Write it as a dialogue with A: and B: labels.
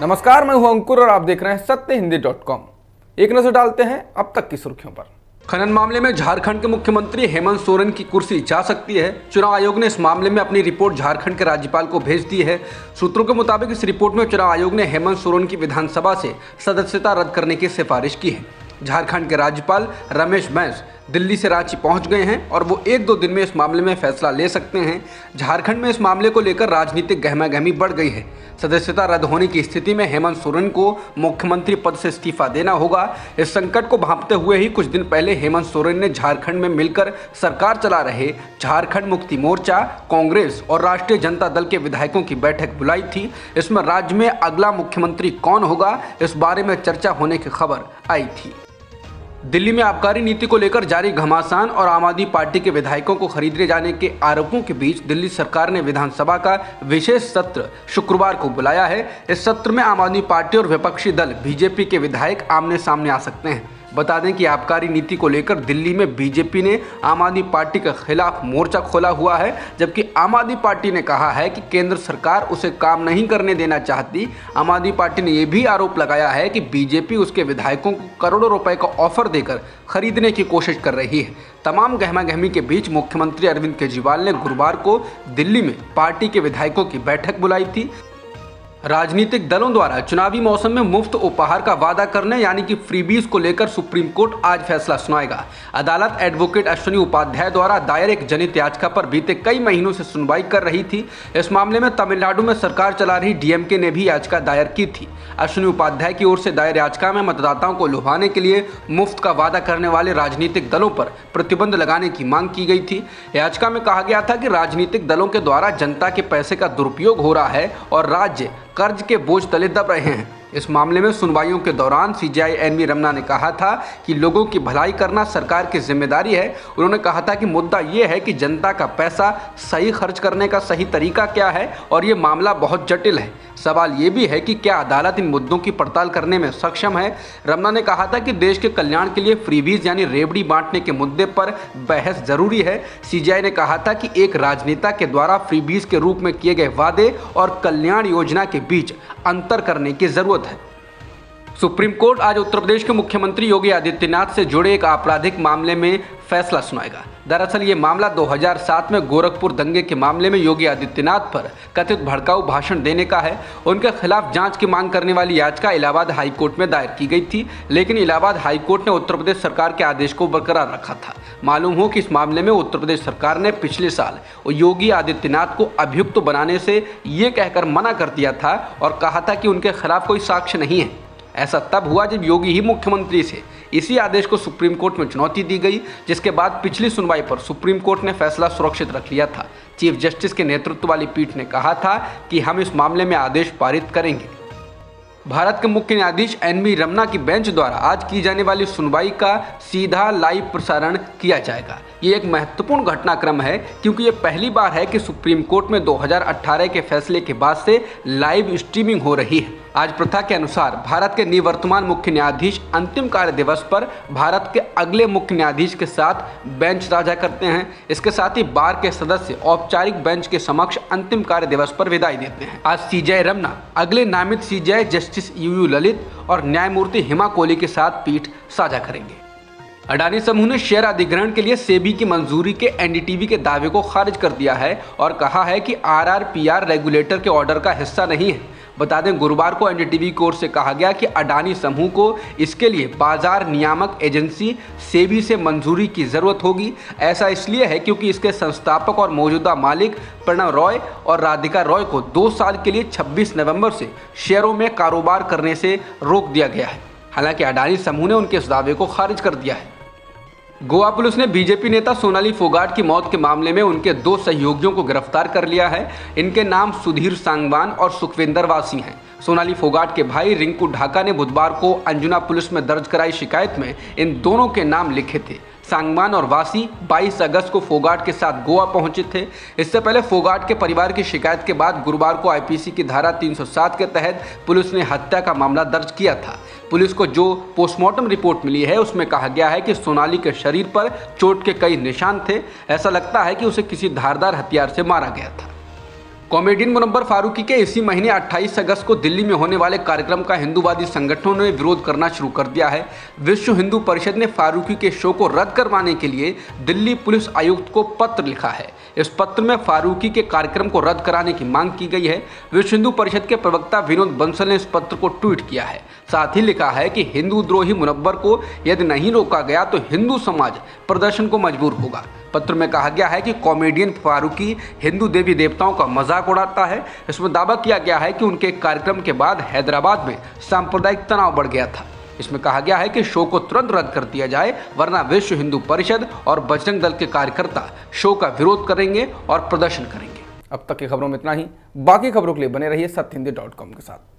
A: नमस्कार, मैं हूं अंकुर और आप देख रहे हैं सत्यहिंदी.com। एक नजर डालते हैं अब तक की सुर्खियों पर।
B: खनन मामले में झारखंड के मुख्यमंत्री हेमंत सोरेन की कुर्सी जा सकती है। चुनाव आयोग ने इस मामले में अपनी रिपोर्ट झारखंड के राज्यपाल को भेज दी है। सूत्रों के मुताबिक इस रिपोर्ट में चुनाव आयोग ने हेमंत सोरेन की विधानसभा से सदस्यता रद्द करने की सिफारिश की है। झारखंड के राज्यपाल रमेश बैस दिल्ली से रांची पहुंच गए हैं और वो 1-2 दिन में इस मामले में फैसला ले सकते हैं। झारखंड में इस मामले को लेकर राजनीतिक गहमागहमी बढ़ गई है। सदस्यता रद्द होने की स्थिति में हेमंत सोरेन को मुख्यमंत्री पद से इस्तीफा देना होगा। इस संकट को भांपते हुए ही कुछ दिन पहले हेमंत सोरेन ने झारखंड में मिलकर सरकार चला रहे झारखंड मुक्ति मोर्चा, कांग्रेस और राष्ट्रीय जनता दल के विधायकों की बैठक बुलाई थी। इसमें राज्य में अगला मुख्यमंत्री कौन होगा, इस बारे में चर्चा होने की खबर आई थी। दिल्ली में आबकारी नीति को लेकर जारी घमासान और आम आदमी पार्टी के विधायकों को खरीदे जाने के आरोपों के बीच दिल्ली सरकार ने विधानसभा का विशेष सत्र शुक्रवार को बुलाया है। इस सत्र में आम आदमी पार्टी और विपक्षी दल बीजेपी के विधायक आमने सामने आ सकते हैं। बता दें कि आबकारी नीति को लेकर दिल्ली में बीजेपी ने आम आदमी पार्टी के खिलाफ मोर्चा खोला हुआ है, जबकि आम आदमी पार्टी ने कहा है कि केंद्र सरकार उसे काम नहीं करने देना चाहती। आम आदमी पार्टी ने यह भी आरोप लगाया है कि बीजेपी उसके विधायकों को करोड़ों रुपए का ऑफर देकर खरीदने की कोशिश कर रही है। तमाम गहमागहमी के बीच मुख्यमंत्री अरविंद केजरीवाल ने गुरुवार को दिल्ली में पार्टी के विधायकों की बैठक बुलाई थी। राजनीतिक दलों द्वारा चुनावी मौसम में मुफ्त उपहार का वादा करने यानी कि फ्रीबीज को लेकर सुप्रीम कोर्ट आज फैसला सुनाएगा। अदालत एडवोकेट अश्विनी उपाध्याय द्वारा दायर एक जनहित याचिका पर बीते कई महीनों से सुनवाई कर रही थी। इस मामले में तमिलनाडु में सरकार चला रही डीएमके ने भी याचिका दायर की थी। अश्विनी उपाध्याय की ओर से दायर याचिका में मतदाताओं को लुभाने के लिए मुफ्त का वादा करने वाले राजनीतिक दलों पर प्रतिबंध लगाने की मांग की गई थी। याचिका में कहा गया था कि राजनीतिक दलों के द्वारा जनता के पैसे का दुरुपयोग हो रहा है और राज्य कर्ज के बोझ तले दब रहे हैं। इस मामले में सुनवाइयों के दौरान सीजेआई एनवी रमना ने कहा था कि लोगों की भलाई करना सरकार की जिम्मेदारी है। उन्होंने कहा था कि मुद्दा ये है कि जनता का पैसा सही खर्च करने का सही तरीका क्या है और ये मामला बहुत जटिल है। सवाल ये भी है कि क्या अदालत इन मुद्दों की पड़ताल करने में सक्षम है। रमना ने कहा था कि देश के कल्याण के लिए फ्रीबीज यानी रेवड़ी बांटने के मुद्दे पर बहस जरूरी है। सीजेआई ने कहा था कि एक राजनेता के द्वारा फ्रीबीज के रूप में किए गए वादे और कल्याण योजना के बीच अंतर करने की जरूरत है। सुप्रीम कोर्ट आज उत्तर प्रदेश के मुख्यमंत्री योगी आदित्यनाथ से जुड़े एक आपराधिक मामले में फैसला सुनाएगा। दरअसल ये मामला 2007 में गोरखपुर दंगे के मामले में योगी आदित्यनाथ पर कथित भड़काऊ भाषण देने का है। उनके खिलाफ जांच की मांग करने वाली याचिका इलाहाबाद हाईकोर्ट में दायर की गई थी, लेकिन इलाहाबाद हाईकोर्ट ने उत्तर प्रदेश सरकार के आदेश को बरकरार रखा था। मालूम हो कि इस मामले में उत्तर प्रदेश सरकार ने पिछले साल योगी आदित्यनाथ को अभियुक्त बनाने से ये कहकर मना कर दिया था और कहा था कि उनके खिलाफ कोई साक्ष्य नहीं है। ऐसा तब हुआ जब योगी ही मुख्यमंत्री से इसी आदेश को सुप्रीम कोर्ट में चुनौती दी गई, जिसके बाद पिछली सुनवाई पर सुप्रीम कोर्ट ने फैसला सुरक्षित रख लिया था। चीफ जस्टिस के नेतृत्व वाली पीठ ने कहा था कि हम इस मामले में आदेश पारित करेंगे। भारत के मुख्य न्यायाधीश एनवी रमना की बेंच द्वारा आज की जाने वाली सुनवाई का सीधा लाइव प्रसारण किया जाएगा। ये एक महत्वपूर्ण घटनाक्रम है क्योंकि ये पहली बार है कि सुप्रीम कोर्ट में 2018 के फैसले के बाद से लाइव स्ट्रीमिंग हो रही है। आज प्रथा के अनुसार भारत के निवर्तमान मुख्य न्यायाधीश अंतिम कार्य दिवस पर भारत के अगले मुख्य न्यायाधीश के साथ बेंच साझा करते हैं। इसके साथ ही बार के सदस्य औपचारिक बेंच के समक्ष अंतिम कार्य दिवस पर विदाई देते हैं। आज सीजेआई रमना अगले नामित सीजेआई जस्टिस यूयू ललित और न्यायमूर्ति हिमा कोहली के साथ पीठ साझा करेंगे। अडानी समूह ने शेयर अधिग्रहण के लिए सेबी की मंजूरी के एनडीटीवी के दावे को खारिज कर दिया है और कहा है कि आरआरपीआर रेगुलेटर के ऑर्डर का हिस्सा नहीं है। बता दें, गुरुवार को एनडीटीवी की ओर से कहा गया कि अडानी समूह को इसके लिए बाजार नियामक एजेंसी सेबी से मंजूरी की जरूरत होगी। ऐसा इसलिए है क्योंकि इसके संस्थापक और मौजूदा मालिक प्रणव रॉय और राधिका रॉय को 2 साल के लिए 26 नवंबर से शेयरों में कारोबार करने से रोक दिया गया है। हालांकि अडानी समूह ने उनके इस दावे को खारिज कर दिया है। गोवा पुलिस ने बीजेपी नेता सोनाली फोगाट की मौत के मामले में उनके 2 सहयोगियों को गिरफ्तार कर लिया है। इनके नाम सुधीर सांगवान और सुखविंदर वासी हैं। सोनाली फोगाट के भाई रिंकू ढाका ने बुधवार को अंजुना पुलिस में दर्ज कराई शिकायत में इन दोनों के नाम लिखे थे। सांगवान और वासी 22 अगस्त को फोगाट के साथ गोवा पहुंचे थे। इससे पहले फोगाट के परिवार की शिकायत के बाद गुरुवार को आईपीसी की धारा 307 के तहत पुलिस ने हत्या का मामला दर्ज किया था। पुलिस को जो पोस्टमार्टम रिपोर्ट मिली है उसमें कहा गया है कि सोनाली के शरीर पर चोट के कई निशान थे। ऐसा लगता है कि उसे किसी धारदार हथियार से मारा गया था। कॉमेडियन मुनव्वर फारूकी के इसी महीने 28 अगस्त को दिल्ली में होने वाले कार्यक्रम का हिंदूवादी संगठनों ने विरोध करना शुरू कर दिया है। विश्व हिंदू परिषद ने फारूकी के शो को रद्द करवाने के लिए दिल्ली पुलिस आयुक्त को पत्र लिखा है। इस पत्र में फारूकी के कार्यक्रम को रद्द कराने की मांग की गई है। विश्व हिंदू परिषद के प्रवक्ता विनोद बंसल ने इस पत्र को ट्वीट किया है। साथ ही लिखा है कि हिंदू द्रोही मुनव्वर को यदि नहीं रोका गया तो हिंदू समाज प्रदर्शन को मजबूर होगा। पत्र में कहा गया है कि कॉमेडियन फारूकी हिंदू देवी देवताओं का मजाक उड़ाता है। इसमें दावा किया गया है कि उनके कार्यक्रम के बाद हैदराबाद में सांप्रदायिक तनाव बढ़ गया था। इसमें कहा गया है कि शो को तुरंत रद्द कर दिया जाए, वरना विश्व हिंदू परिषद और बजरंग दल के कार्यकर्ता शो का विरोध करेंगे और प्रदर्शन करेंगे।
A: अब तक की खबरों में इतना ही। बाकी खबरों के लिए बने रहिए सत्यहिंदी.com के साथ।